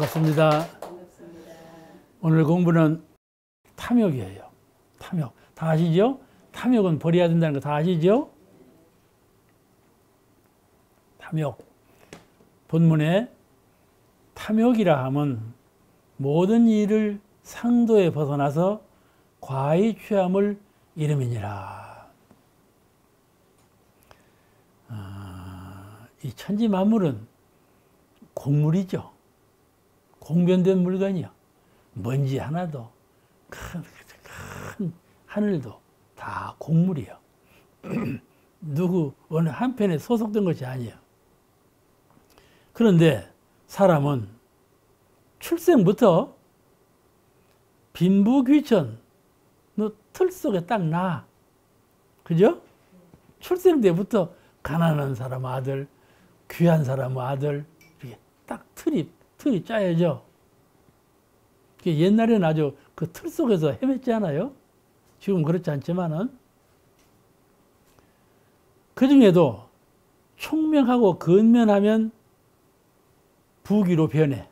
반갑습니다. 오늘 공부는 탐욕이에요. 탐욕. 다 아시죠? 탐욕은 버려야 된다는 거 다 아시죠? 탐욕. 본문에 탐욕이라 하면 모든 일을 상도에 벗어나서 과히 취함을 이름이니라. 이 천지 만물은 곡물이죠. 공변된 물건이요. 먼지 하나도 큰 하늘도 다 곡물이요. 누구 어느 한편에 소속된 것이 아니에요. 그런데 사람은 출생부터 빈부귀천 틀 속에 딱 나. 그죠? 출생 때부터 가난한 사람 아들, 귀한 사람 아들, 이렇게 딱 틀이 짜여져. 옛날에는 아주 그 틀 속에서 헤맸지 않아요? 지금 그렇지 않지만은. 그 중에도 총명하고 근면하면 부귀로 변해.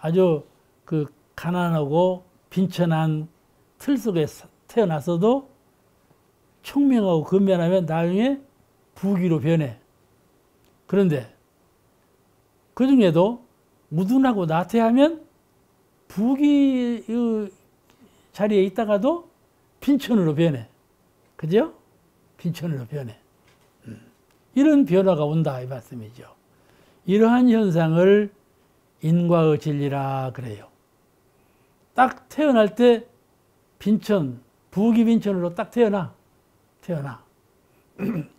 아주 그 가난하고 빈천한 틀 속에 태어났어도 총명하고 근면하면 나중에 부귀로 변해. 그런데 그 중에도 무둔하고 나태하면 부귀 자리에 있다가도 빈천으로 변해. 그죠? 빈천으로 변해. 이런 변화가 온다 이 말씀이죠. 이러한 현상을 인과의 진리라 그래요. 딱 태어날 때 빈천, 부귀 빈천으로 딱 태어나.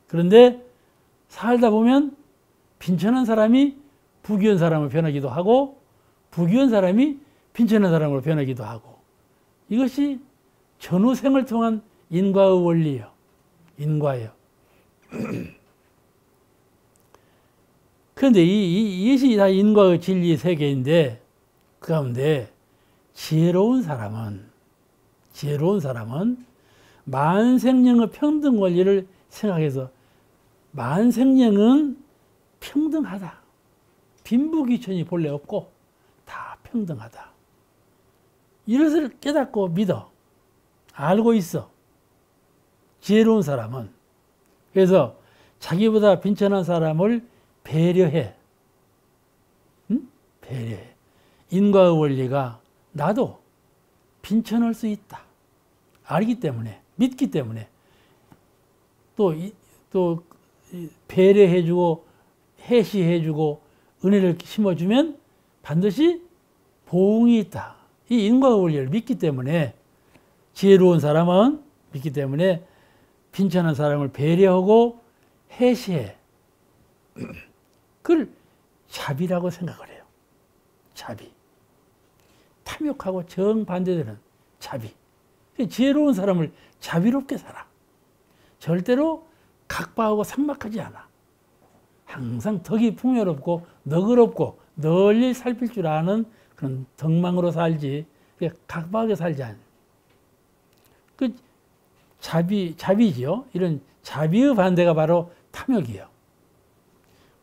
그런데 살다 보면 빈천한 사람이 부귀한 사람으로 변하기도 하고 부귀한 사람이 빈천한 사람으로 변하기도 하고, 이것이 전후생을 통한 인과의 원리예요. 인과예요. 그런데 이것이 다 인과의 진리 세계인데, 그 가운데 지혜로운 사람은 만생령의 평등 원리를 생각해서, 만생령은 평등하다. 빈부귀천이 본래 없고 다 평등하다. 이것을 깨닫고 믿어. 알고 있어. 지혜로운 사람은. 그래서 자기보다 빈천한 사람을 배려해. 응? 배려해. 인과의 원리가 나도 빈천할 수 있다. 알기 때문에, 믿기 때문에, 또 배려해주고 해시해주고 은혜를 심어주면 반드시 보응이 있다. 이 인과의 원리를 믿기 때문에, 지혜로운 사람은 믿기 때문에 빈천한 사람을 배려하고 해시해. 그걸 자비라고 생각을 해요. 자비. 탐욕하고 정반대되는 자비. 지혜로운 사람을 자비롭게 살아. 절대로 각박하고 삭막하지 않아. 항상 덕이 풍요롭고 너그럽고 널리 살필 줄 아는 그런 덕망으로 살지, 각박하게 살지 않아. 그 자비지요. 이런 자비의 반대가 바로 탐욕이에요.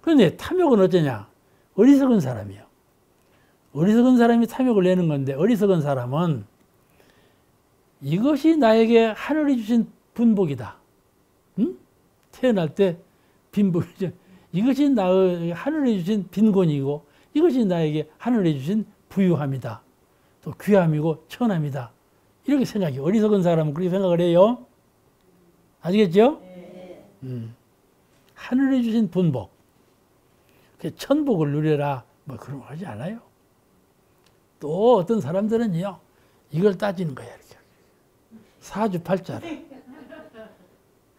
그런데 탐욕은 어쩌냐? 어리석은 사람이에요. 어리석은 사람이 탐욕을 내는 건데, 어리석은 사람은 이것이 나에게 하늘이 주신 분복이다. 응? 태어날 때 빈복이죠. 이것이 나의 하늘이 주신 빈곤이고, 이것이 나에게 하늘이 주신 부유함이다. 또 귀함이고 천함이다. 이렇게 생각해요. 어리석은 사람은 그렇게 생각을 해요. 아시겠죠? 네. 하늘이 주신 분복. 천복을 누려라. 뭐 그런 거 하지 않아요. 또 어떤 사람들은요, 이걸 따지는 거야. 이렇게. 사주팔자로.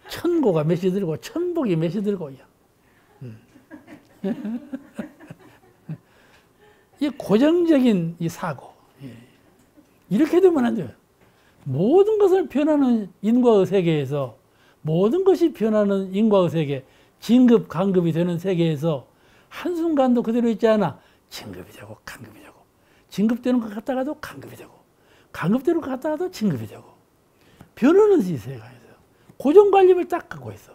천고가 몇이 들고, 천복이 몇이 들고요. 이 고정적인 이 사고. 이렇게 되면 안 돼요. 모든 것을 변하는 인과의 세계에서, 모든 것이 변하는 인과의 세계, 진급, 간급이 되는 세계에서 한순간도 그대로 있지 않아. 진급이 되고, 간급이 되고. 진급되는 것 같다가도 간급이 되고, 간급되는 것 같다가도 진급이 되고. 변하는 이 세계에서 고정관념을 딱 갖고 있어.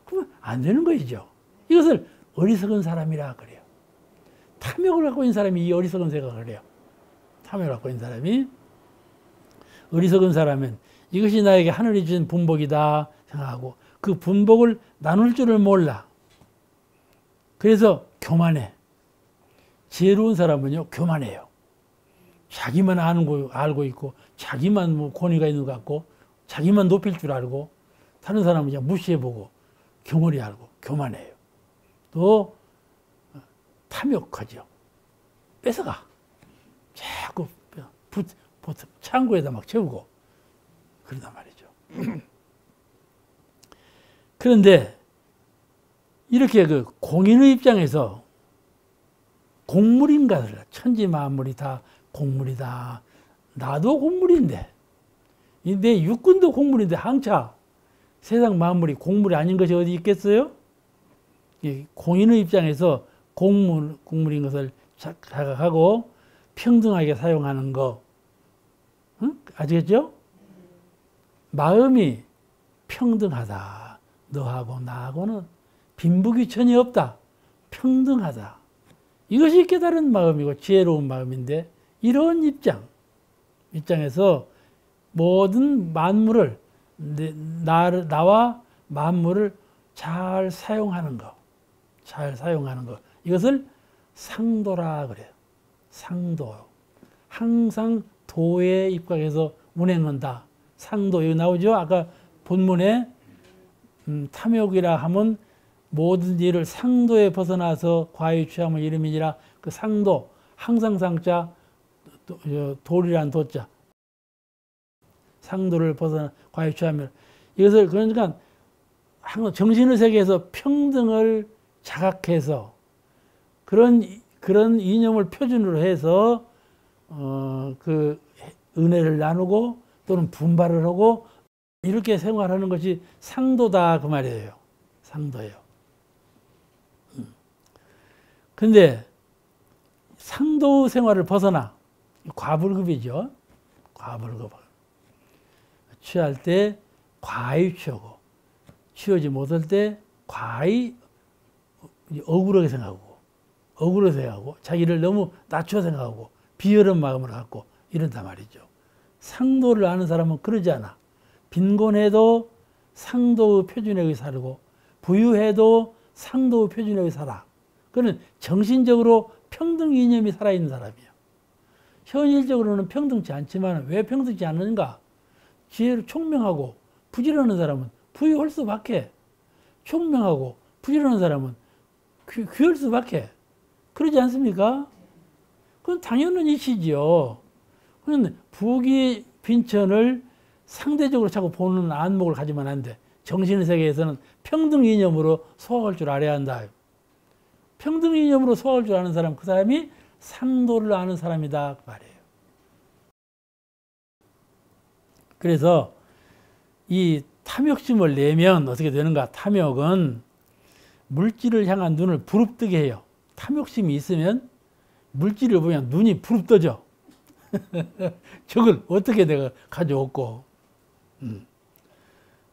그러면 안 되는 것이죠. 이것을 어리석은 사람이라 그래요. 탐욕을 갖고 있는 사람이 이 어리석은 생각을 해요. 탐욕을 갖고 있는 사람이. 어리석은 사람은 이것이 나에게 하늘이 주신 분복이다 생각하고 그 분복을 나눌 줄을 몰라. 그래서 교만해. 지혜로운 사람은요, 교만해요. 자기만 아는 거 알고 있고, 자기만 뭐 권위가 있는 것 같고, 자기만 높일 줄 알고, 다른 사람은 그냥 무시해보고, 경홀히 알고, 교만해요. 또, 탐욕하죠. 뺏어가. 자꾸 창고에다 막 채우고, 그러단 말이죠. 그런데, 이렇게 그 공인의 입장에서 곡물인가, 천지 만물이 다 곡물이다. 나도 곡물인데, 내 육군도 곡물인데 항차 세상 만물이 곡물이 아닌 것이 어디 있겠어요? 공인의 입장에서 곡물인 것을 자각하고 평등하게 사용하는 거, 응? 아시겠죠? 마음이 평등하다. 너하고 나하고는 빈부귀 천이 없다. 평등하다. 이것이 깨달은 마음이고 지혜로운 마음인데 이런 입장에서 모든 만물을 나와 만물을 잘 사용하는 것. 잘 사용하는 것. 이것을 상도라 그래요. 상도. 항상 도에 입각해서 운행한다. 상도. 여기 나오죠? 아까 본문에 탐욕이라 하면 모든 일을 상도에 벗어나서 과에 취함을 이름이니라. 그 상도, 항상 상자, 돌이란 도자. 상도를 벗어나 과에 취하면 이것을 그러니까 항상 정신의 세계에서 평등을 자각해서 그런 이념을 표준으로 해서 그 은혜를 나누고 또는 분발을 하고 이렇게 생활하는 것이 상도다 그 말이에요. 상도예요. 근데 상도 생활을 벗어나 과불급이죠. 과불급. 취할 때 과히 취하고 취하지 못할 때 과히 억울하게 생각하고 억울하게 생각하고 자기를 너무 낮춰 생각하고 비열한 마음을 갖고 이런단 말이죠. 상도를 아는 사람은 그러지 않아. 빈곤해도 상도의 표준에 의해 살고 부유해도 상도의 표준에 의해 살아. 그는 정신적으로 평등 이념이 살아있는 사람이에요. 현실적으로는 평등치 않지만 왜 평등치 않는가? 지혜로 총명하고 부지런한 사람은 부유할 수밖에. 총명하고 부지런한 사람은 귀할 수밖에. 그러지 않습니까? 그건 당연한 이치지요. 그런데 부귀 빈천을 상대적으로 자꾸 보는 안목을 가지면 안 돼. 정신의 세계에서는 평등 이념으로 소화할 줄 알아야 한다. 평등 이념으로 소화할 줄 아는 사람, 그 사람이 상도를 아는 사람이다 그 말이에요. 그래서 이 탐욕심을 내면 어떻게 되는가? 탐욕은 물질을 향한 눈을 부릅뜨게 해요. 탐욕심이 있으면 물질을 보면 눈이 부릅떠져. 저걸 어떻게 내가 가져왔고.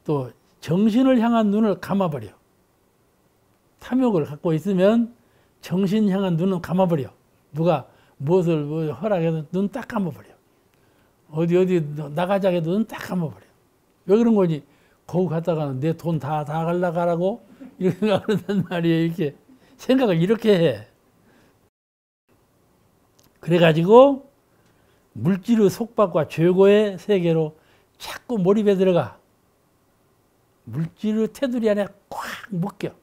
또 정신을 향한 눈을 감아버려. 탐욕을 갖고 있으면 정신 향한 눈은 감아버려. 누가 무엇을 허락해서 눈 딱 감아버려. 어디 나가자 해도 눈 딱 감아버려. 왜 그런 거니? 거기 갔다가는 내 돈 다 갈라가라고? 이렇게 생각한단 말이에요. 이렇게 생각을 이렇게 해. 그래가지고 물질의 속박과 죄고의 세계로 자꾸 몰입해 들어가. 물질의 테두리 안에 꽉 묶여.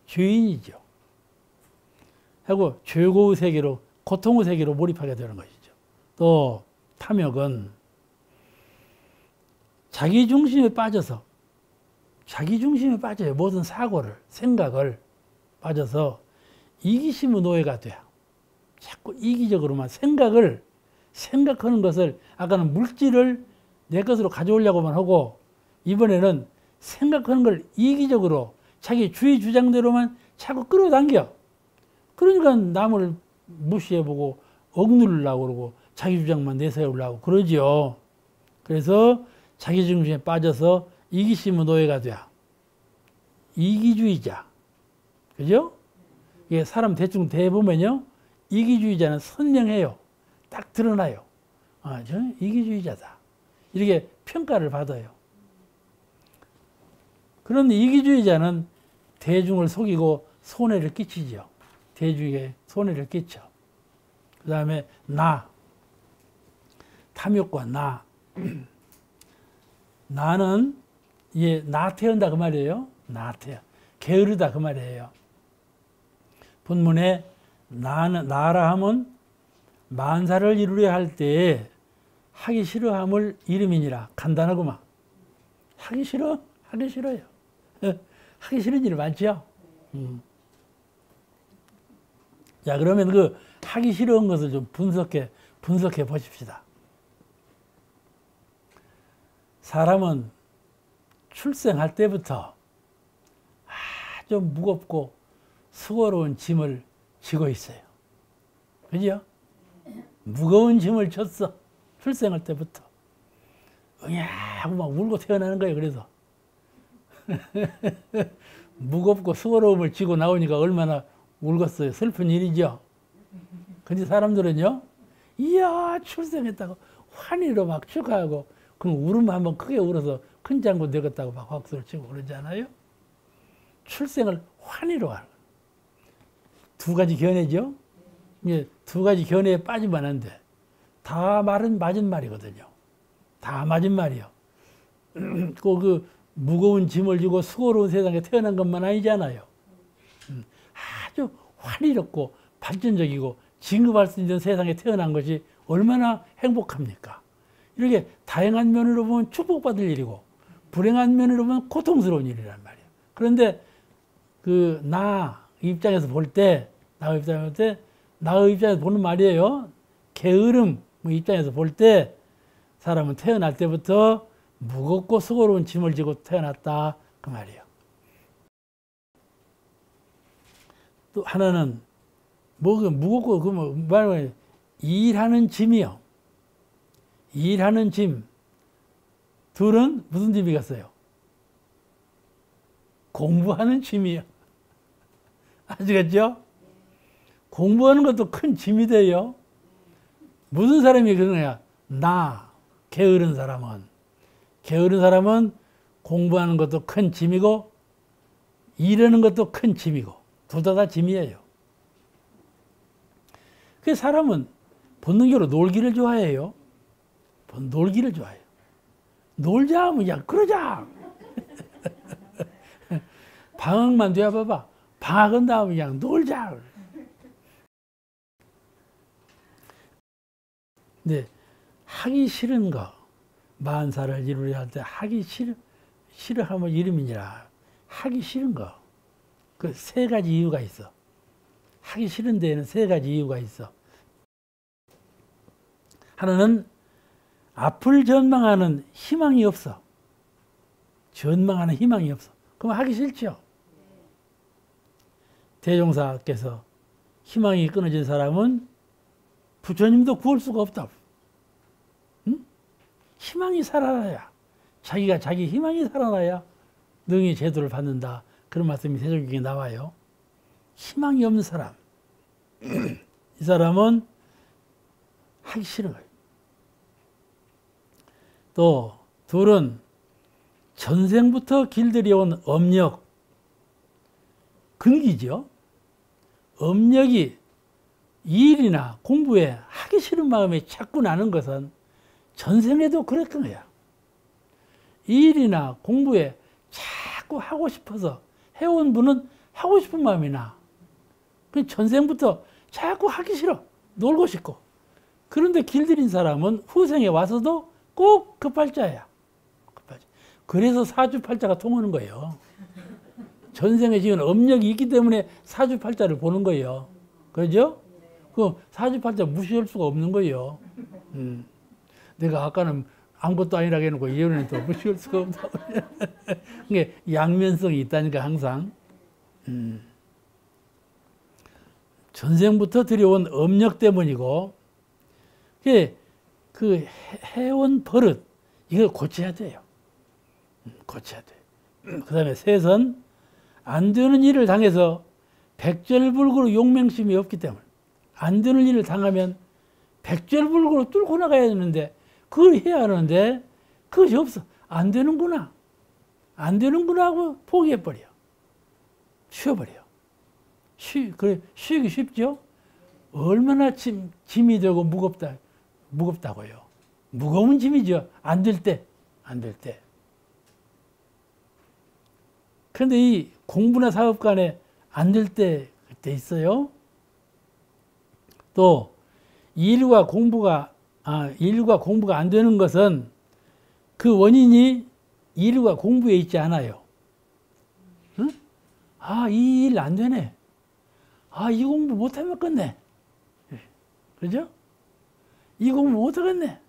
죄인이죠. 하고 죄고의 세계로, 고통의 세계로 몰입하게 되는 것이죠. 또 탐욕은 자기중심에 빠져서, 자기중심에 빠져요. 모든 사고를, 생각을 빠져서 이기심의 노예가 돼요. 자꾸 이기적으로만 생각하는 것을, 아까는 물질을 내 것으로 가져오려고만 하고, 이번에는 생각하는 걸 이기적으로 자기 주의 주장대로만 자꾸 끌어당겨. 그러니까 남을 무시해보고 억누르려고 그러고 자기 주장만 내세우려고 그러지요. 그래서 자기 중심에 빠져서 이기심의 노예가 돼요. 이기주의자. 그죠? 이게 사람 대충 대보면요. 이기주의자는 선명해요. 딱 드러나요. 아, 저는 이기주의자다. 이렇게 평가를 받아요. 그런데 이기주의자는 대중을 속이고 손해를 끼치죠. 대중에게 손해를 끼쳐. 그 다음에 나. 탐욕과 나. 나는 나태한다 그 말이에요. 나태한. 게으르다 그 말이에요. 본문에 나라 하면 만사를 이루려 할 때에 하기 싫어함을 이름이니라. 간단하구만. 하기 싫어? 하기 싫어요. 하기 싫은 일 많죠? 자, 그러면 그 하기 싫은 것을 좀 분석해 보십시다. 사람은 출생할 때부터 아주 무겁고 수고로운 짐을 지고 있어요. 그죠? 무거운 짐을 졌어. 출생할 때부터. 하고 막 울고 태어나는 거예요. 그래서. 무겁고 수고로움을 지고 나오니까 얼마나 울겠어요. 슬픈 일이죠. 근데 사람들은요, 이야, 출생했다고 환희로 막 축하하고, 그럼 울으면 한번 크게 울어서 큰 장군 되겠다고 막 박수를 치고 그러잖아요. 출생을 환희로 하는 거예요. 두 가지 견해죠. 두 가지 견해에 빠지면 안 돼. 다 말은 맞은 말이거든요. 다 맞은 말이요. 그 무거운 짐을 지고 수고로운 세상에 태어난 것만 아니잖아요. 아주 환희롭고 발전적이고 진급할 수 있는 세상에 태어난 것이 얼마나 행복합니까? 이렇게 다양한 면으로 보면 축복받을 일이고 불행한 면으로 보면 고통스러운 일이란 말이에요. 그런데 나 입장에서 볼 때, 나의 입장에서 보는 말이에요. 게으름 입장에서 볼 때 사람은 태어날 때부터 무겁고 수고로운 짐을 지고 태어났다 그 말이에요. 또 하나는 무겁고 말하면 일하는 짐이요. 일하는 짐. 둘은 무슨 짐이겠어요? 공부하는 짐이요. 아시겠죠? 공부하는 것도 큰 짐이 돼요. 무슨 사람이 그러냐? 게으른 사람은 공부하는 것도 큰 짐이고 일하는 것도 큰 짐이고 둘 다 짐이에요. 그 사람은 본능적으로 놀기를 좋아해요. 놀기를 좋아해요. 놀자 하면 야 그러자. 방학만 돼야 봐봐. 방학은 다음에 그냥 놀자. 근데 하기 싫은 거, 만사를 이루려 할 때 하기 싫어하면 이름이니라. 하기 싫은 거. 그 세 가지 이유가 있어. 하기 싫은 데에는 세 가지 이유가 있어. 하나는 앞을 전망하는 희망이 없어. 전망하는 희망이 없어. 그럼 하기 싫죠. 대종사께서 희망이 끊어진 사람은 부처님도 구할 수가 없다. 응? 희망이 살아나야, 자기 희망이 살아나야 능히 제도를 받는다. 그런 말씀이 세종경에 나와요. 희망이 없는 사람. 이 사람은 하기 싫은 거예요. 또 둘은 전생부터 길들여온 업력, 근기죠. 업력이 일이나 공부에 하기 싫은 마음이 자꾸 나는 것은 전생에도 그랬던 거야. 일이나 공부에 자꾸 하고 싶어서 해온 분은 하고 싶은 마음이 나. 전생부터 자꾸 하기 싫어. 놀고 싶고. 그런데 길들인 사람은 후생에 와서도 꼭 급발자야. 그래서 사주팔자가 통하는 거예요. 전생에 지은 업력이 있기 때문에 사주팔자를 보는 거예요. 그죠? 그 사주팔자 무시할 수가 없는 거예요. 내가 아까는 아무것도 아니라고 해놓고 이번에는 또 무시할 수가 없다. 그게 양면성이 있다니까 항상. 전생부터 들여온 업력 때문이고, 그 해온 버릇 이걸 고쳐야 돼요. 고쳐야 돼. 그 다음에 셋은 안 되는 일을 당해서 백절불구로 용맹심이 없기 때문에 안 되는 일을 당하면 백절불구로 뚫고 나가야 되는데 그걸 해야 하는데 그것이 없어. 안 되는구나. 안 되는구나 하고 포기해버려. 쉬어버려. 그래, 쉬기 쉽죠? 얼마나 짐이 되고 무겁다고요. 무거운 짐이죠. 안 될 때. 그런데 이 공부나 사업 간에 안 될 때 그때 있어요. 또 일과 공부가 안 되는 것은 그 원인이 일과 공부에 있지 않아요. 응? 이 일 안 되네. 이 공부 못하면 끝내. 그죠? 이 공부 못하겠네.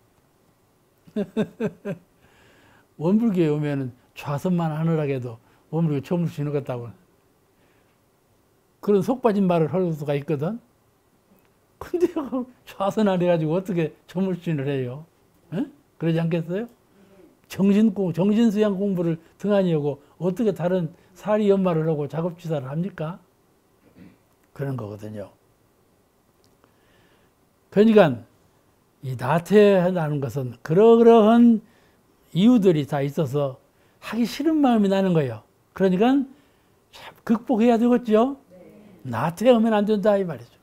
원불교에 오면은 좌선만 하느라게도 원불교 점수 주는 것 같다고 그런 속 빠진 말을 할 수가 있거든. 근데 좌선 안 해가지고 어떻게 점수신을 해요? 에? 그러지 않겠어요? 정신수양 공부를 등한히 하고 어떻게 다른 사리 연마를 하고 작업지사를 합니까? 그런 거거든요. 그러니까 이 나태하다는 것은 그러한 이유들이 다 있어서 하기 싫은 마음이 나는 거예요. 그러니까 극복해야 되겠죠? 나태하면 안 된다 이 말이죠.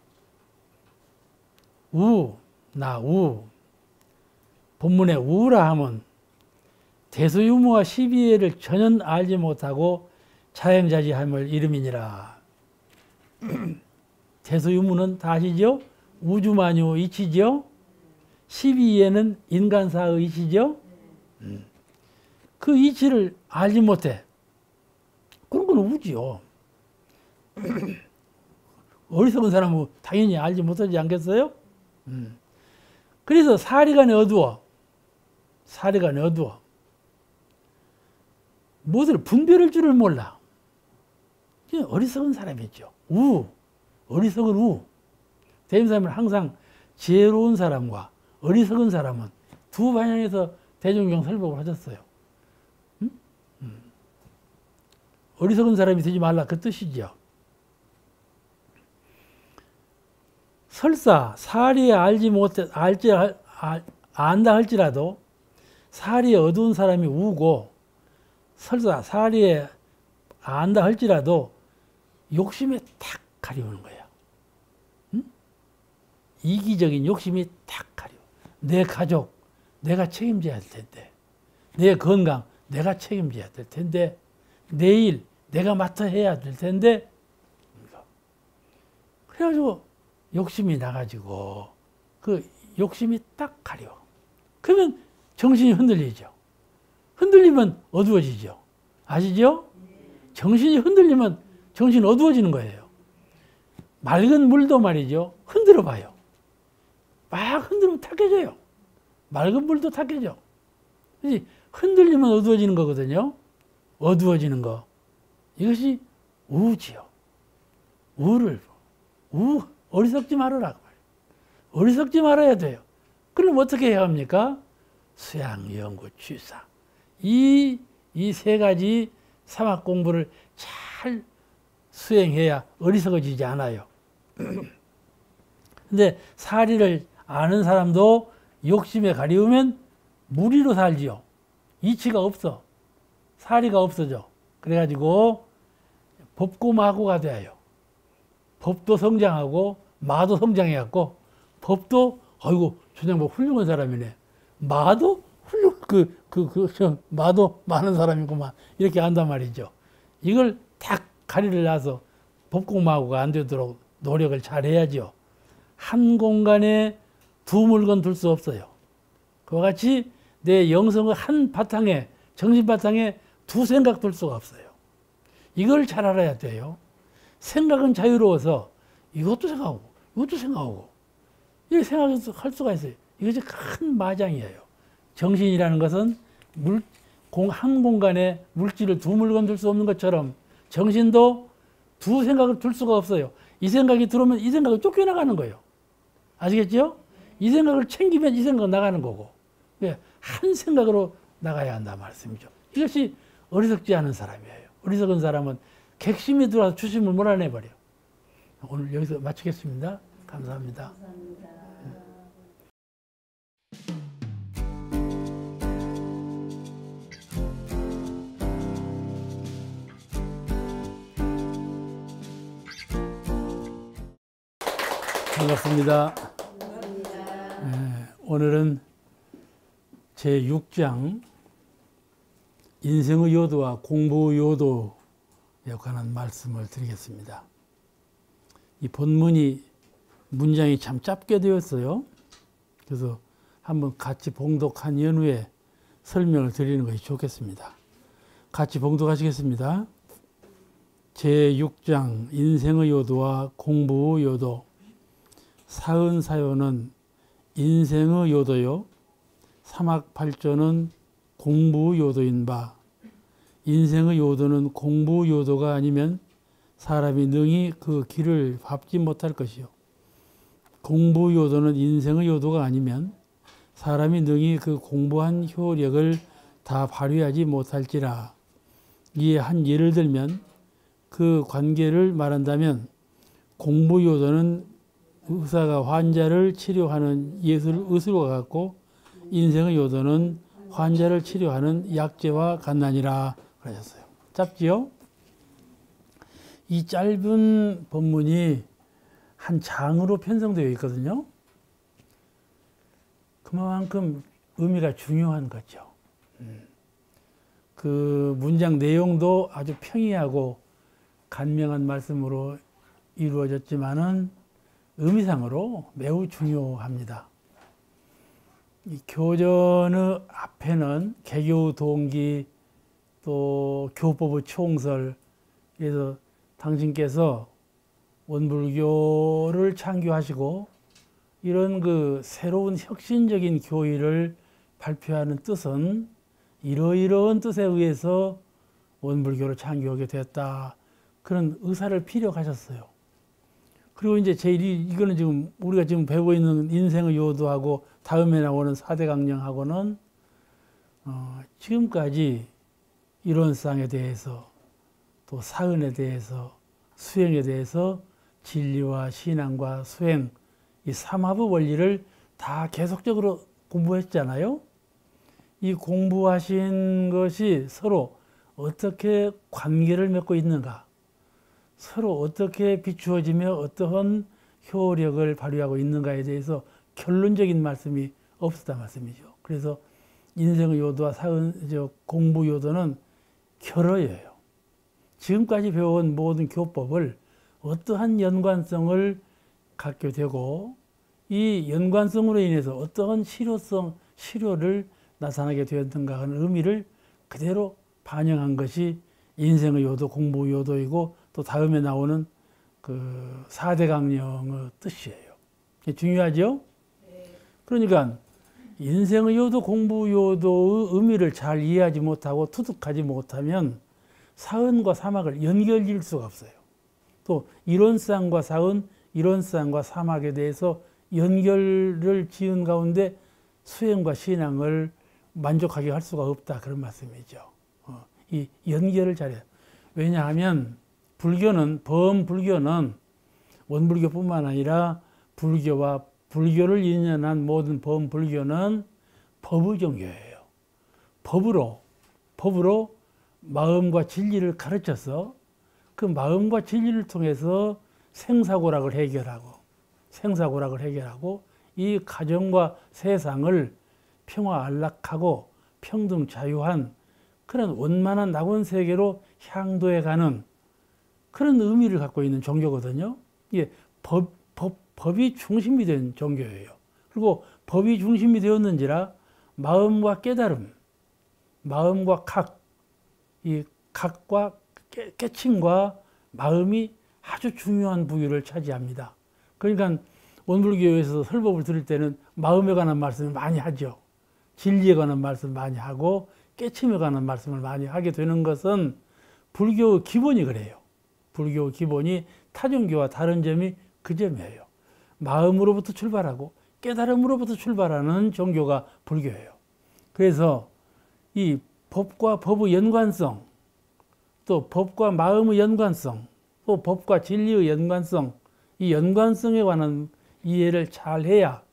본문에 우라 하면 대소유무와 시비애를 전혀 알지 못하고 자행자지함을 이름이니라. 대소유무는 다 아시죠? 우주만유 이치죠? 시비애는 인간사의 이치죠? 그 이치를 알지 못해. 그런 건 우지요. 어리석은 사람은 당연히 알지 못하지 않겠어요? 그래서 사리간에 어두워. 무엇을 분별할 줄을 몰라. 어리석은 사람이죠. 어리석은 우. 대임사님은 항상 지혜로운 사람과 어리석은 사람은 두 방향에서 대종경 설법을 하셨어요. 어리석은 사람이 되지 말라 그 뜻이죠. 설사 사리에 안다 할지라도 사리에 어두운 사람이 우고 설사 사리에 안다 할지라도 욕심에 탁 가리우는 거야. 이기적인 욕심이 탁 가리워. 내 가족 내가 책임져야 될 텐데, 내 건강 내가 책임져야 될 텐데, 내 일 내가 맡아 해야 될 텐데, 그래가지고 욕심이 나가지고 그 욕심이 딱 가려. 그러면 정신이 흔들리죠. 흔들리면 어두워지죠. 아시죠? 정신이 흔들리면 정신이 어두워지는 거예요. 맑은 물도 말이죠. 흔들어 봐요. 막 흔들면 탁해져요. 맑은 물도 탁해져. 흔들리면 어두워지는 거거든요. 어두워지는 거. 이것이 우지요. 어리석지 말아라. 어리석지 말아야 돼요. 그럼 어떻게 해야 합니까? 수양, 연구, 취사. 이 세 가지 사막 공부를 잘 수행해야 어리석어지지 않아요. 근데 사리를 아는 사람도 욕심에 가리우면 무리로 살지요. 이치가 없어. 사리가 없어져. 그래가지고 법고마고가 돼요. 법도 성장하고 마도 성장해갖고 법도 아이고 저 양반 훌륭한 사람이네. 마도 마도 많은 사람이구만 이렇게 한단 말이죠. 이걸 딱 가리를 놔서 법고마고가 안 되도록 노력을 잘 해야죠. 한 공간에 두 물건 둘 수 없어요. 그와 같이 내 영성의 한 바탕에, 정신 바탕에 두 생각 둘 수가 없어요. 이걸 잘 알아야 돼요. 생각은 자유로워서 이것도 생각하고 이것도 생각하고 이렇게 생각할 수가 있어요. 이것이 큰 마장이에요. 정신이라는 것은 한 공간에 물질을 두 물건 둘 수 없는 것처럼 정신도 두 생각을 둘 수가 없어요. 이 생각이 들어오면 이 생각을 쫓겨나가는 거예요. 아시겠죠? 이 생각을 챙기면 이 생각은 나가는 거고 한 생각으로 나가야 한다 말씀이죠. 이것이 어리석지 않은 사람이에요. 어리석은 사람은 객심이 들어와서 추심을 몰아내버려. 오늘 여기서 마치겠습니다. 감사합니다. 감사합니다. 반갑습니다. 오늘은 제6장 인생의 요도와 공부 요도에 관한 말씀을 드리겠습니다. 이 본문이 문장이 참 짧게 되었어요. 그래서 한번 같이 봉독한 연후에 설명을 드리는 것이 좋겠습니다. 같이 봉독하시겠습니다. 제6장 인생의 요도와 공부 요도. 사은사요는 인생의 요도요, 사막팔조는 공부 요도인 바, 인생의 요도는 공부 요도가 아니면 사람이 능히 그 길을 밟지 못할 것이요, 공부 요도는 인생의 요도가 아니면 사람이 능히 그 공부한 효력을 다 발휘하지 못할지라. 이에 한 예를 들면 그 관계를 말한다면 공부 요도는 의사가 환자를 치료하는 의술과 같고 인생의 요도는 환자를 치료하는 약재와 같나니라 그러셨어요. 짧지요? 이 짧은 본문이 한 장으로 편성되어 있거든요. 그만큼 의미가 중요한 거죠. 그 문장 내용도 아주 평이하고 간명한 말씀으로 이루어졌지만은 의미상으로 매우 중요합니다. 이 교전의 앞에는 개교 동기 또 교법의 총설, 그래서 당신께서 원불교를 창교하시고 이런 그 새로운 혁신적인 교의를 발표하는 뜻은 이러이러한 뜻에 의해서 원불교를 창교하게 되었다. 그런 의사를 피력하셨어요. 그리고 이제 이거는 지금 우리가 지금 배우고 있는 인생의 요도하고 다음에 나오는 4대 강령하고는 지금까지 이론상에 대해서 또 사은에 대해서 수행에 대해서 진리와 신앙과 수행 이 삼합의 원리를 다 계속적으로 공부했잖아요. 이 공부하신 것이 서로 어떻게 관계를 맺고 있는가, 서로 어떻게 비추어지며 어떠한 효력을 발휘하고 있는가에 대해서 결론적인 말씀이 없었다 말씀이죠. 그래서 인생의 요도와 공부 요도는 결어예요. 지금까지 배워온 모든 교법을 어떠한 연관성을 갖게 되고 이 연관성으로 인해서 어떠한 실효를 나타나게 되었는가 하는 의미를 그대로 반영한 것이 인생의 요도, 공부 요도이고 또 다음에 나오는 그 4대 강령의 뜻이에요. 중요하죠? 그러니까 인생의 요도, 공부 요도의 의미를 잘 이해하지 못하고 투득하지 못하면 사은과 사막을 연결지을 수가 없어요. 또 이론상과 사은, 이론상과 사막에 대해서 연결을 지은 가운데 수행과 신앙을 만족하게 할 수가 없다. 그런 말씀이죠. 이 연결을 잘해요. 왜냐하면 범불교는 원불교뿐만 아니라 불교와 불교를 인연한 모든 범불교는 법의 종교예요. 법으로 마음과 진리를 가르쳐서 그 마음과 진리를 통해서 생사고락을 해결하고 이 가정과 세상을 평화 안락하고 평등 자유한 그런 원만한 낙원 세계로 향도해 가는 그런 의미를 갖고 있는 종교거든요. 이게 법이 중심이 된 종교예요. 그리고 법이 중심이 되었는지라 마음과 깨달음, 마음과 이 각과 깨침과 마음이 아주 중요한 부위를 차지합니다. 그러니까 원불교에서 설법을 들을 때는 마음에 관한 말씀을 많이 하죠. 진리에 관한 말씀을 많이 하고 깨침에 관한 말씀을 많이 하게 되는 것은 불교의 기본이 그래요. 불교의 기본이 타종교와 다른 점이 그 점이에요. 마음으로부터 출발하고 깨달음으로부터 출발하는 종교가 불교예요. 그래서 이 법과 법의 연관성, 또 법과 마음의 연관성, 또 법과 진리의 연관성, 이 연관성에 관한 이해를 잘해야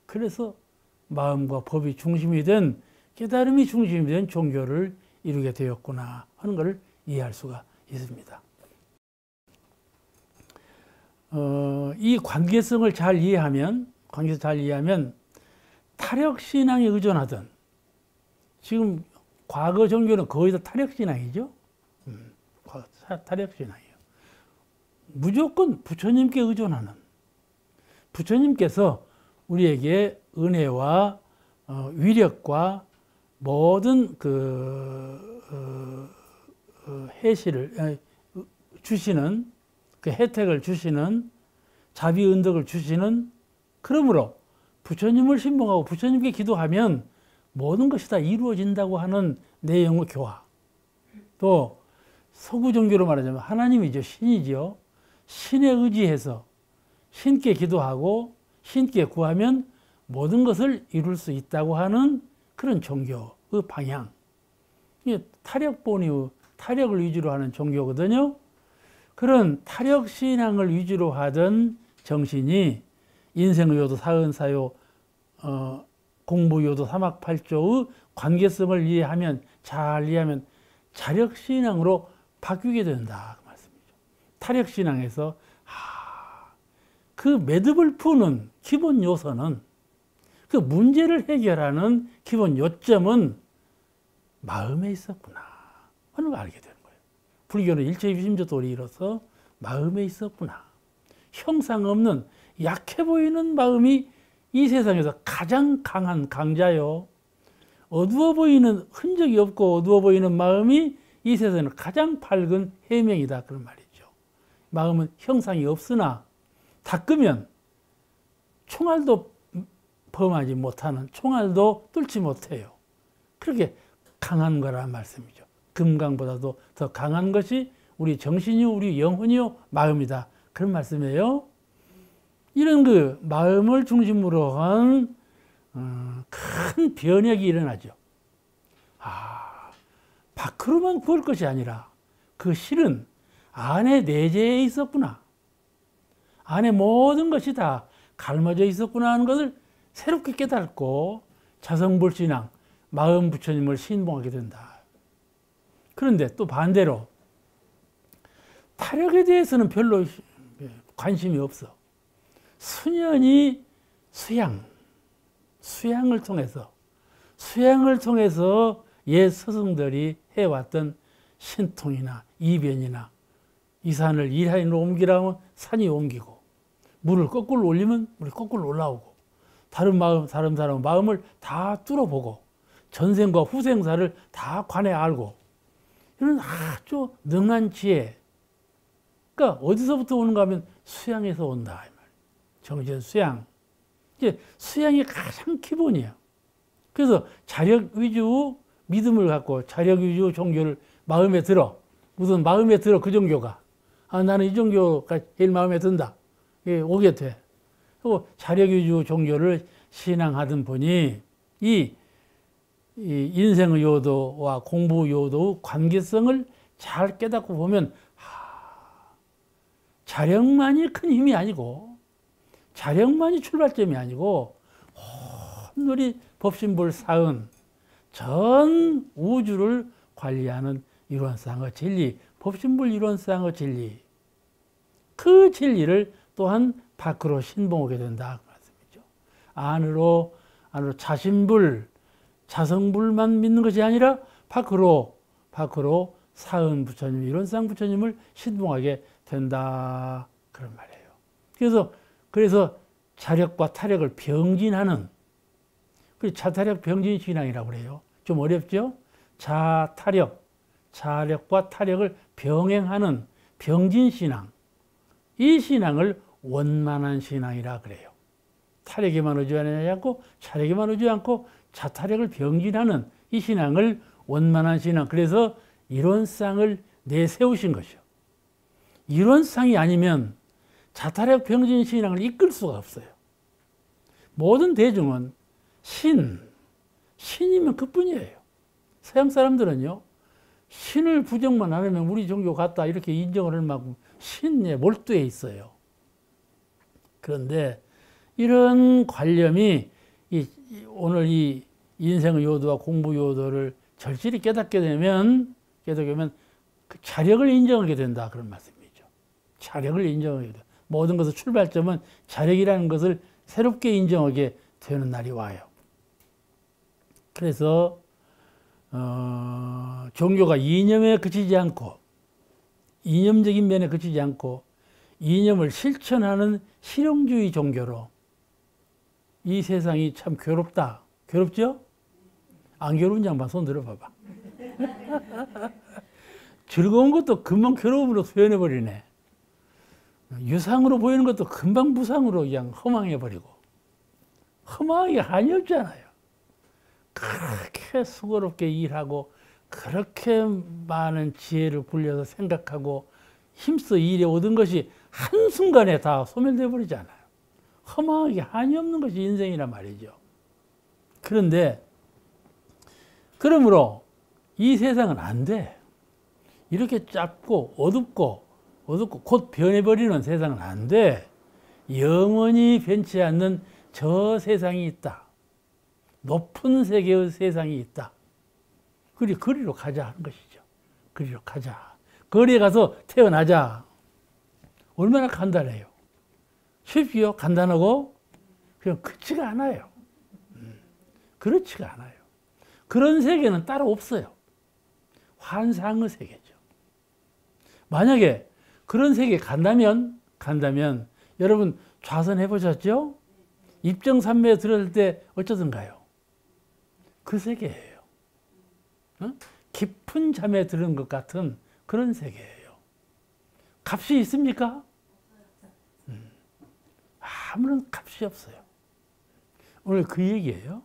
그래서 마음과 법이 중심이 된, 깨달음이 중심이 된 종교를 이루게 되었구나 하는 것을 이해할 수가 있습니다. 이 관계성을 잘 이해하면 타력신앙에 의존하던, 지금 과거 종교는 거의 다 타력신앙이죠. 타력신앙이에요. 무조건 부처님께 의존하는, 부처님께서 우리에게 은혜와 위력과 모든 해시를 주시는, 그 혜택을 주시는, 자비은덕을 주시는, 그러므로 부처님을 신봉하고 부처님께 기도하면 모든 것이 다 이루어진다고 하는 내용의 교화. 또 서구 종교로 말하자면 하나님이죠. 신이죠. 신에 의지해서 신께 기도하고 신께 구하면 모든 것을 이룰 수 있다고 하는 그런 종교의 방향. 이게 타력을 위주로 하는 종교거든요. 그런 타력신앙을 위주로 하던 정신이 인생의요도, 사은사요, 공부요도, 삼학팔조의 관계성을 잘 이해하면 자력신앙으로 바뀌게 된다 그 말씀이죠. 타력신앙에서 그 매듭을 푸는 기본 요소는, 그 문제를 해결하는 기본 요점은 마음에 있었구나 하는 걸 알게 되는 거예요. 불교는 일체유심조도를 이뤄서 마음에 있었구나. 형상 없는 약해 보이는 마음이 이 세상에서 가장 강한 강자요. 어두워 보이는, 흔적이 없고 어두워 보이는 마음이 이 세상에는 가장 밝은 해명이다 그런 말이죠. 마음은 형상이 없으나 닦으면 총알도 범하지 못하는, 총알도 뚫지 못해요. 그렇게 강한 거란 말씀이죠. 금강보다도 더 강한 것이 우리 정신이요, 우리 영혼이요, 마음이다 그런 말씀이에요. 이런 그 마음을 중심으로 한 큰 변혁이 일어나죠. 밖으로만 구할 것이 아니라 그 실은 안에 내재해 있었구나. 안에 모든 것이 다 갈라져 있었구나 하는 것을 새롭게 깨닫고 자성불신앙, 마음 부처님을 신봉하게 된다. 그런데 또 반대로 타력에 대해서는 별로 관심이 없어. 수년이 수양을 통해서 옛 스승들이 해왔던 신통이나 이변이나, 이 산을 이 산으로 옮기라면 산이 옮기고, 물을 거꾸로 올리면 물이 거꾸로 올라오고, 다른 사람은 마음을 다 뚫어보고, 전생과 후생사를 다 관해 알고, 이런 아주 능한 지혜. 그러니까 어디서부터 오는가 하면 수양에서 온다. 정신 수양. 이제 수양이 가장 기본이야. 그래서 자력 위주 믿음을 갖고 자력 위주 종교를 마음에 들어. 무슨 마음에 들어 그 종교가. 나는 이 종교가 제일 마음에 든다. 오게 돼. 그리고 자력 위주 종교를 신앙하던 분이 이 인생의 요도와 공부 요도의 관계성을 잘 깨닫고 보면 자력만이 큰 힘이 아니고, 자력만이 출발점이 아니고, 온누리 법신불 사은 전 우주를 관리하는 이론상의 진리, 법신불 이론상의 진리, 그 진리를 또한 밖으로 신봉하게 된다 그 말씀이죠. 안으로 자신불, 자성불만 믿는 것이 아니라 밖으로 사은 부처님, 이론상 부처님을 신봉하게 된다 그런 말이에요. 그래서 자력과 타력을 병진하는, 자타력 병진 신앙이라고 그래요. 좀 어렵죠? 자력과 타력을 병행하는 병진 신앙. 이 신앙을 원만한 신앙이라 그래요. 타력에만 의지하지 않고 자력에만 의지하지 않고 자타력을 병진하는 이 신앙을 원만한 신앙. 그래서 이론상을 내세우신 것이요. 이론상이 아니면 자타력 병진 신앙을 이끌 수가 없어요. 모든 대중은 신이면 그뿐이에요. 서양 사람들은요, 신을 부정만 안 하면 우리 종교 같다 이렇게 인정을 할 만큼 신에 몰두해 있어요. 그런데 이런 관념이 오늘 이 인생의 요도와 공부 요도를 절실히 깨닫게 되면 그 자력을 인정하게 된다, 그런 말씀이죠. 자력을 인정하게 된다. 모든 것의 출발점은 자력이라는 것을 새롭게 인정하게 되는 날이 와요. 그래서 종교가 이념에 그치지 않고, 이념적인 면에 그치지 않고 이념을 실천하는 실용주의 종교로, 이 세상이 참 괴롭다. 괴롭죠? 안 괴로운 양반 손 들어봐봐. 즐거운 것도 금방 괴로움으로 표현해버리네. 유상으로 보이는 것도 금방 무상으로 그냥 허망해버리고. 허망하게 한이 없잖아요. 그렇게 수고롭게 일하고 그렇게 많은 지혜를 굴려서 생각하고 힘써 일해 오던 것이 한순간에 다 소멸되어 버리잖아요. 허망하게 한이 없는 것이 인생이란 말이죠. 그런데 그러므로 이 세상은 안 돼. 이렇게 짧고 어둡고 곧 변해버리는 세상은 안 돼. 영원히 변치 않는 저 세상이 있다. 높은 세계의 세상이 있다. 그리로 가자 하는 것이죠. 그리로 가자. 거리에 가서 태어나자. 얼마나 간단해요. 쉽지요? 간단하고 그냥 그렇지가 않아요. 그렇지가 않아요. 그런 세계는 따로 없어요. 환상의 세계죠. 만약에 그런 세계에 간다면 여러분 좌선해 보셨죠? 입정산매에 들어갈 때 어쩌던가요? 그 세계예요. 깊은 잠에 들은 것 같은 그런 세계예요. 값이 있습니까? 아무런 값이 없어요. 오늘 그 얘기예요.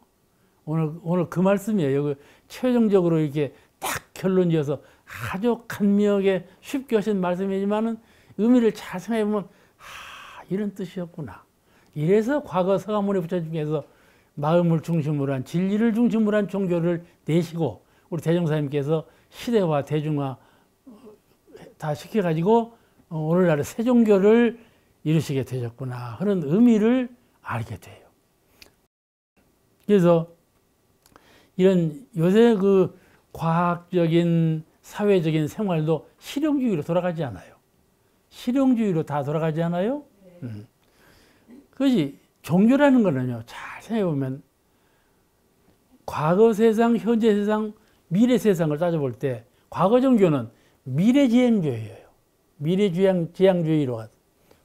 오늘 그 말씀이에요. 최종적으로 이렇게 딱 결론 지어서 아주 간명하게 쉽게 하신 말씀이지만은 의미를 잘 생각해 보면 이런 뜻이었구나. 이래서 과거 서가모니 부처 중에서 마음을 중심으로 한, 진리를 중심으로 한 종교를 내시고 우리 대종사님께서 시대화 대중화 다 시켜가지고 오늘날의 새 종교를 이루시게 되셨구나 하는 의미를 알게 돼요. 그래서 이런 요새 그 과학적인 사회적인 생활도 실용주의로 돌아가지 않아요. 실용주의로 다 돌아가지 않아요? 그것이 종교라는 거는요, 잘 생각해보면 과거 세상, 현재 세상, 미래 세상을 따져볼 때 과거 종교는 미래지향주의예요. 미래지향주의로.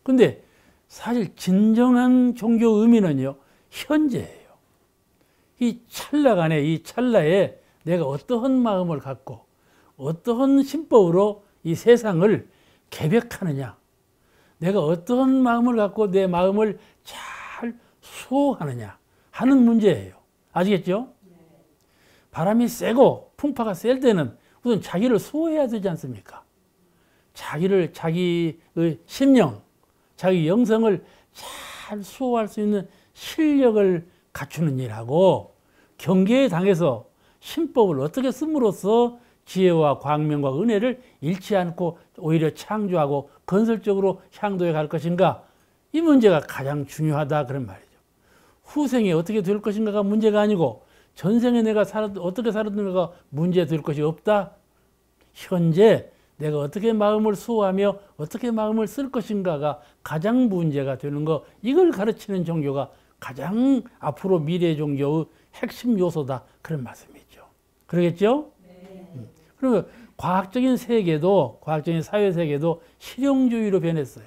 근데 사실 진정한 종교 의미는요, 현재예요. 이 찰나간에, 이 찰나에 내가 어떠한 마음을 갖고 어떠한 신법으로 이 세상을 개벽하느냐, 내가 어떠한 마음을 갖고 내 마음을 잘 수호하느냐 하는 문제예요. 아시겠죠? 바람이 세고 풍파가 셀 때는 우선 자기를 수호해야 되지 않습니까? 자기의 심령, 자기 영성을 잘 수호할 수 있는 실력을 갖추는 일하고, 경계에 당해서 신법을 어떻게 씀으로써 지혜와 광명과 은혜를 잃지 않고 오히려 창조하고 건설적으로 향도에 갈 것인가, 이 문제가 가장 중요하다, 그런 말이죠. 후생에 어떻게 될 것인가가 문제가 아니고 전생에 내가 어떻게 살았는가가 문제 될 것이 없다. 현재 내가 어떻게 마음을 수호하며 어떻게 마음을 쓸 것인가가 가장 문제가 되는 거, 이걸 가르치는 종교가 가장 앞으로 미래 종교의 핵심 요소다, 그런 말씀이죠. 그러겠죠? 네. 그러면 과학적인 세계도, 과학적인 사회 세계도 실용주의로 변했어요.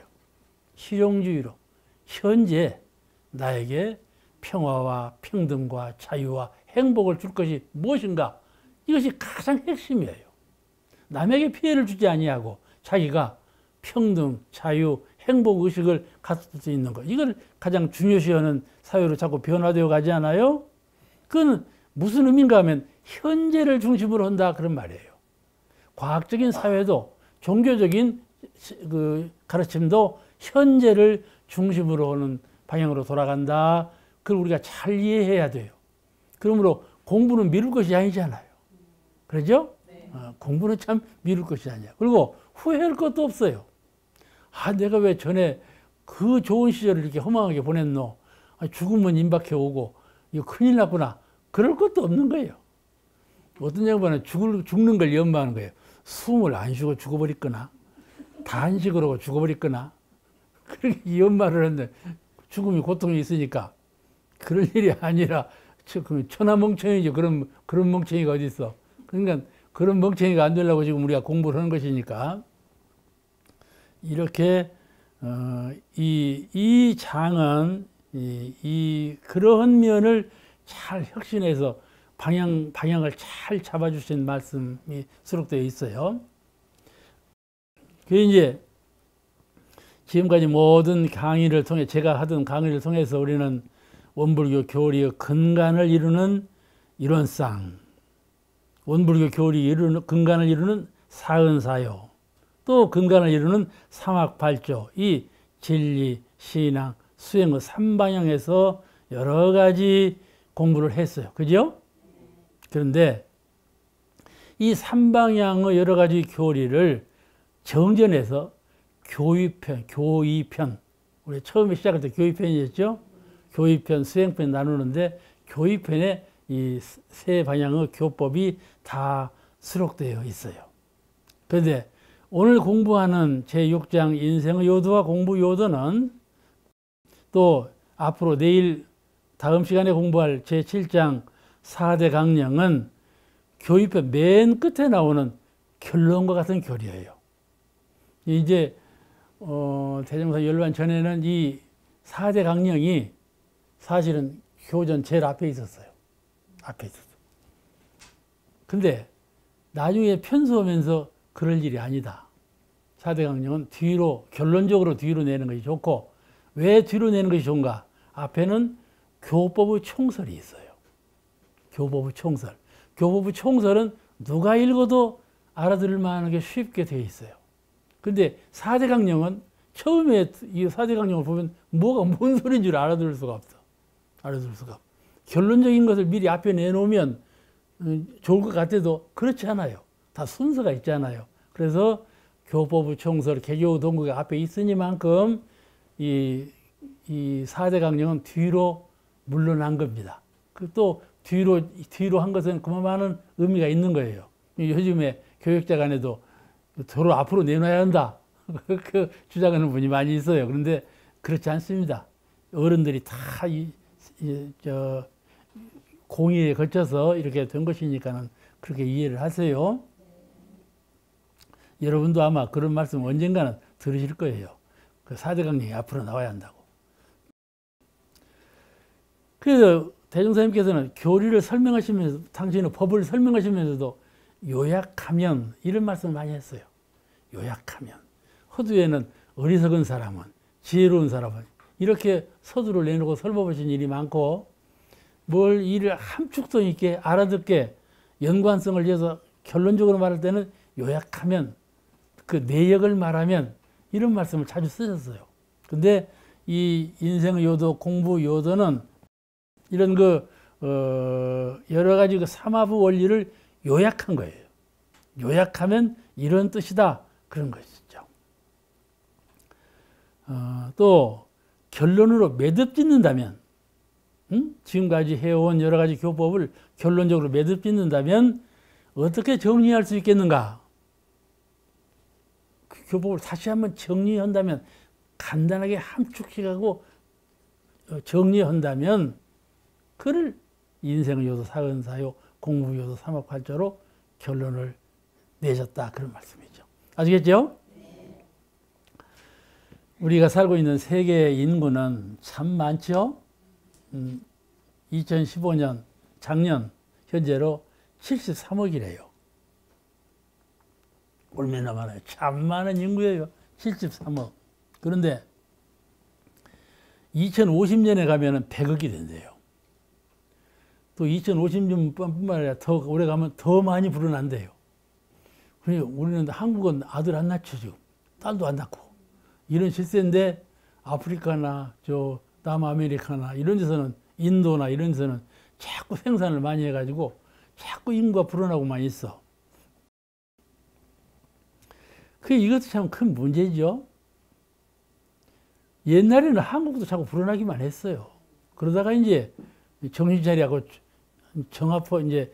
실용주의로. 현재 나에게 평화와 평등과 자유와 행복을 줄 것이 무엇인가, 이것이 가장 핵심이에요. 남에게 피해를 주지 아니하고 자기가 평등, 자유, 행복 의식을 갖을 수 있는 것, 이걸 가장 중요시하는 사회로 자꾸 변화되어 가지 않아요? 그건 무슨 의미인가 하면 현재를 중심으로 한다, 그런 말이에요. 과학적인 사회도 종교적인 그 가르침도 현재를 중심으로 하는 방향으로 돌아간다. 그걸 우리가 잘 이해해야 돼요. 그러므로 공부는 미룰 것이 아니잖아요. 그러죠? 네. 공부는 참 미룰 것이 아니야. 그리고 후회할 것도 없어요. 아, 내가 왜 전에 그 좋은 시절을 이렇게 허망하게 보냈노? 아, 죽으면 임박해 오고, 이거 큰일 났구나. 그럴 것도 없는 거예요. 어떤 양반은 죽는 걸 연마하는 거예요. 숨을 안 쉬고 죽어버렸거나, 단식으로 죽어버렸거나, 그렇게 연마를 하는데, 죽음이 고통이 있으니까, 그런 일이 아니라, 천하멍청이죠. 그런 멍청이가 어디 있어. 그러니까, 그런 멍청이가 안 되려고 지금 우리가 공부를 하는 것이니까, 이렇게, 이 장은, 그러한 면을 잘 혁신해서 방향을 잘 잡아주신 말씀이 수록되어 있어요. 그 이제 지금까지 모든 강의를 통해, 제가 하던 강의를 통해서 우리는 원불교 교리의 근간을 이루는 이론상, 원불교 교리 이루는 근간을 이루는 사은사요, 또 근간을 이루는 삼학발조, 이 진리, 신앙, 수행의 3방향에서 여러 가지 공부를 했어요. 그죠? 그런데 이 3방향의 여러 가지 교리를 정전해서 교의편, 우리 처음에 시작할 때 교의편이었죠? 교의편, 수행편 나누는데 교의편에 이 세 방향의 교법이 다 수록되어 있어요. 그런데 오늘 공부하는 제6장 인생의 요도와 공부 요도는 또 앞으로 내일 다음 시간에 공부할 제7장 4대 강령은 교의편 맨 끝에 나오는 결론과 같은 교리예요. 이제 대종사 열반 전에는 이 4대 강령이 사실은 교전 제일 앞에 있었어요. 앞에 있었어요. 근데 나중에 편수하면서 그럴 일이 아니다. 4대 강령은 뒤로, 결론적으로 뒤로 내는 것이 좋고, 왜 뒤로 내는 것이 좋은가? 앞에는 교법의 총설이 있어요. 교법의 총설. 교법의 총설은 누가 읽어도 알아들을 만한 게 쉽게 되어 있어요. 근데 4대 강령은 처음에 이 4대 강령을 보면 뭔 소리인 줄 알아들을 수가 없어. 알아들을 수가 없어. 결론적인 것을 미리 앞에 내놓으면 좋을 것 같아도 그렇지 않아요. 다 순서가 있잖아요. 그래서 교법의 총설, 개교 동국이 앞에 있으니만큼 이 4대 강령은 뒤로 물러난 겁니다. 또 뒤로 한 것은 그만한 의미가 있는 거예요. 요즘에 교육자 간에도 도로 앞으로 내놔야 한다. 그 주장하는 분이 많이 있어요. 그런데 그렇지 않습니다. 어른들이 다 공의에 거쳐서 이렇게 된 것이니까는 그렇게 이해를 하세요. 여러분도 아마 그런 말씀 언젠가는 들으실 거예요. 그 4대 강령이 앞으로 나와야 한다고. 그래서 대종사님께서는 교리를 설명하시면서, 당신의 법을 설명하시면서도 요약하면, 이런 말씀을 많이 했어요. 요약하면. 허두에는 어리석은 사람은, 지혜로운 사람은 이렇게 서두를 내놓고 설법하신 일이 많고, 뭘 일을 함축성 있게 알아듣게 연관성을 위해서 결론적으로 말할 때는 요약하면, 그 내역을 말하면, 이런 말씀을 자주 쓰셨어요. 근데 이 인생의 요도, 공부 요도는 이런 여러 가지 삼화부 원리를 요약한 거예요. 요약하면 이런 뜻이다. 그런 것이죠. 또 결론으로 매듭 짓는다면, 지금까지 해온 여러 가지 교법을 결론적으로 매듭 짓는다면 어떻게 정리할 수 있겠는가? 그 교법을 다시 한번 정리한다면, 간단하게 함축시키고 정리한다면 그를 인생의 요도, 사은사요, 공부요도, 삼학팔조로 결론을 내셨다. 그런 말씀이죠. 아시겠죠? 네. 우리가 살고 있는 세계 인구는 참 많죠? 2015년, 작년, 현재로 73억이래요. 얼마나 많아요? 참 많은 인구예요. 73억. 그런데 2050년에 가면은 100억이 된대요. 또 2050년뿐만 아니라 더 오래 가면 더 많이 불어난대요. 그러니까 우리는 한국은 아들 안 낳죠, 지금. 딸도 안 낳고. 이런 실세인데 아프리카나 남아메리카나 이런 데서는, 인도나 이런 데서는 자꾸 생산을 많이 해가지고 자꾸 인구가 불어나고만 있어. 이것도 참 큰 문제죠. 옛날에는 한국도 자꾸 불어나기만 했어요. 그러다가 이제 정신 차리하고 정합호 이제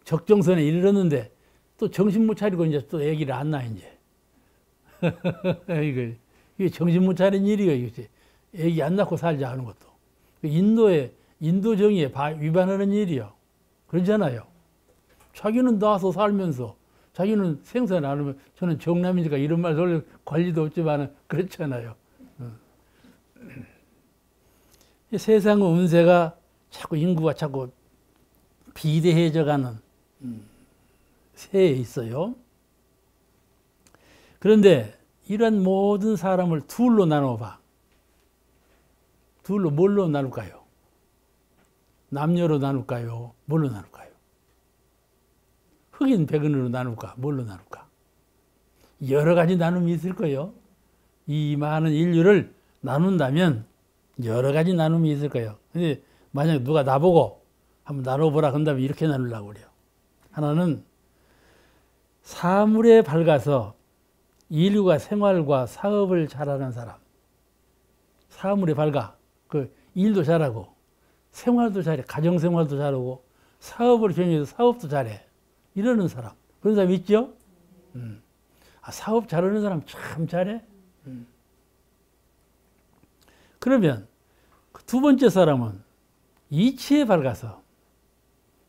적정선에 이르렀는데 또 정신 못 차리고 이제 또 얘기를 안 나, 이제. 이게 정신 못 차린 일이에요, 이게. 애기 안 낳고 살자 하는 것도. 인도 정의에 위반하는 일이요. 그러잖아요. 자기는 낳아서 살면서 자기는 생산 안 하면 저는 정남이니까 이런 말 돌릴 권리도 없지만 그렇잖아요. 세상의 운세가 자꾸 인구가 자꾸 비대해져 가는 세에 있어요. 그런데 이러한 모든 사람을 둘로 나눠봐. 둘로 뭘로 나눌까요? 남녀로 나눌까요? 뭘로 나눌까요? 흑인, 백인으로 나눌까? 뭘로 나눌까? 여러 가지 나눔이 있을 거예요. 이 많은 인류를 나눈다면 여러 가지 나눔이 있을 거예요. 근데 만약에 누가 나보고 한번 나눠보라 한다면 이렇게 나누려고 그래요. 하나는 사물에 밝아서 인류가 생활과 사업을 잘하는 사람. 사물에 밝아. 그 일도 잘하고 생활도 잘해. 가정생활도 잘하고 사업을 경영해서 사업도 잘해. 이러는 사람. 그런 사람 있죠? 사업 잘하는 사람 참 잘해. 그러면 두 번째 사람은 이치에 밝아서,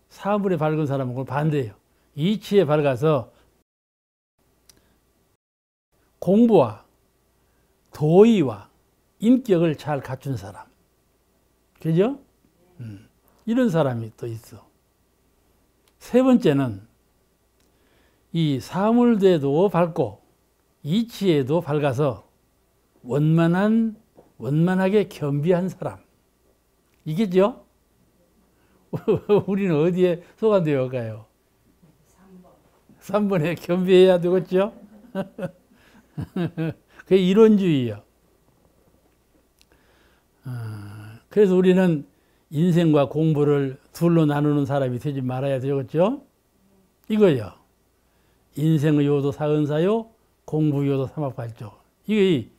사물에 밝은 사람은 그걸 반대예요. 이치에 밝아서 공부와 도의와 인격을 잘 갖춘 사람. 그죠? 이런 사람이 또 있어. 세 번째는 이 사물대도 밝고 이치에도 밝아서 원만하게 겸비한 사람. 이게죠? 우리는 어디에 소관되어 가요? 3번에 겸비해야 되겠죠? 그게 이론주의예요. 그래서 우리는 인생과 공부를 둘로 나누는 사람이 되지 말아야 되겠죠? 이거요. 인생의 요도 사은사요, 공부요도 삼학발조. 이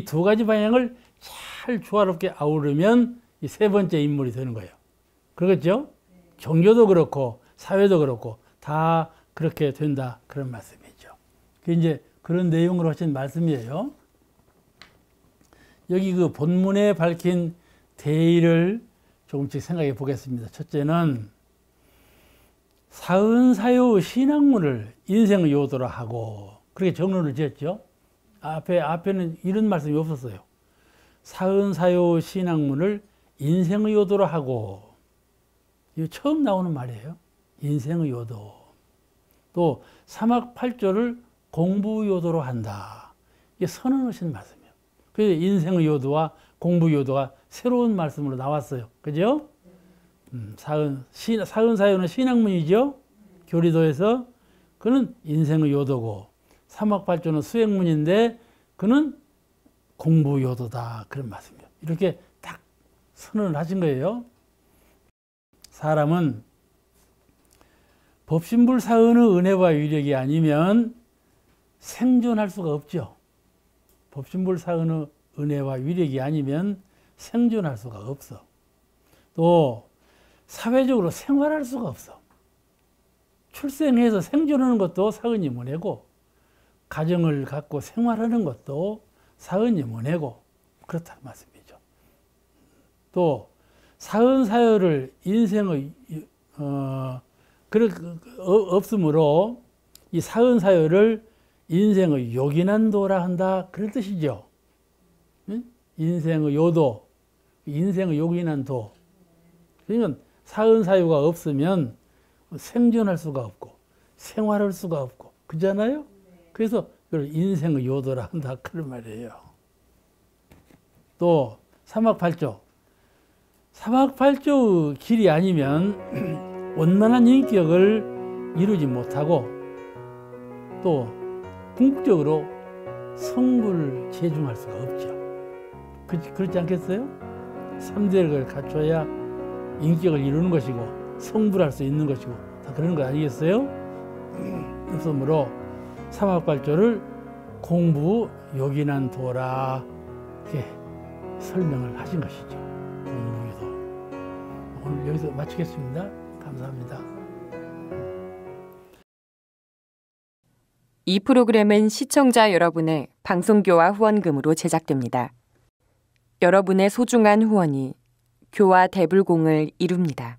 두 가지 방향을 잘 조화롭게 아우르면 이 세 번째 인물이 되는 거예요. 그렇겠죠? 종교도 그렇고 사회도 그렇고 다 그렇게 된다, 그런 말씀이죠. 그게 이제 그런 내용으로 하신 말씀이에요. 여기 그 본문에 밝힌 대의를 조금씩 생각해 보겠습니다. 첫째는 사은사요 신학문을 인생의 요도로 하고, 그렇게 정론을 지었죠. 앞에는 이런 말씀이 없었어요. 사은사요 신학문을 인생의 요도로 하고, 이거 처음 나오는 말이에요. 인생의 요도. 또 삼학팔조를 공부 요도로 한다. 이게 선언하신 말씀이에요. 그래서 인생의 요도와 공부 요도가 새로운 말씀으로 나왔어요. 그죠? 사은사요는 신학문이죠. 교리도에서. 그는 인생의 요도고, 삼학팔조는 수행문인데 그는 공부 요도다, 그런 말씀이에요. 이렇게 딱 선언을 하신 거예요. 사람은 법신불사은의 은혜와 위력이 아니면 생존할 수가 없죠. 법신불사은의 은혜와 위력이 아니면 생존할 수가 없어. 또 사회적으로 생활할 수가 없어. 출생해서 생존하는 것도 사은이 은혜고, 가정을 갖고 생활하는 것도 사은이 은혜고, 그렇다는 말씀이죠. 또 사은사요를 인생의 없으므로 이 사은사요를 인생의 요긴한 도라 한다, 그런 뜻이죠. 인생의 요도, 인생의 요긴한 도. 그러니까 사은사요가 없으면 생존할 수가 없고 생활할 수가 없고, 그잖아요. 그래서 그걸 인생의 요도라 한다, 그런 말이에요. 또 삼학팔조. 삼학팔조의 길이 아니면 원만한 인격을 이루지 못하고, 또 궁극적으로 성불을 제중할 수가 없죠. 그렇지 않겠어요? 3대를 갖춰야 인격을 이루는 것이고 성불할 수 있는 것이고 다 그런 거 아니겠어요? 그러므로 삼학발조를 공부 요긴한 도라, 이렇게 설명을 하신 것이죠. 본문에도. 오늘 여기서 마치겠습니다. 감사합니다. 이 프로그램은 시청자 여러분의 방송교화 후원금으로 제작됩니다. 여러분의 소중한 후원이 교화 대불공을 이룹니다.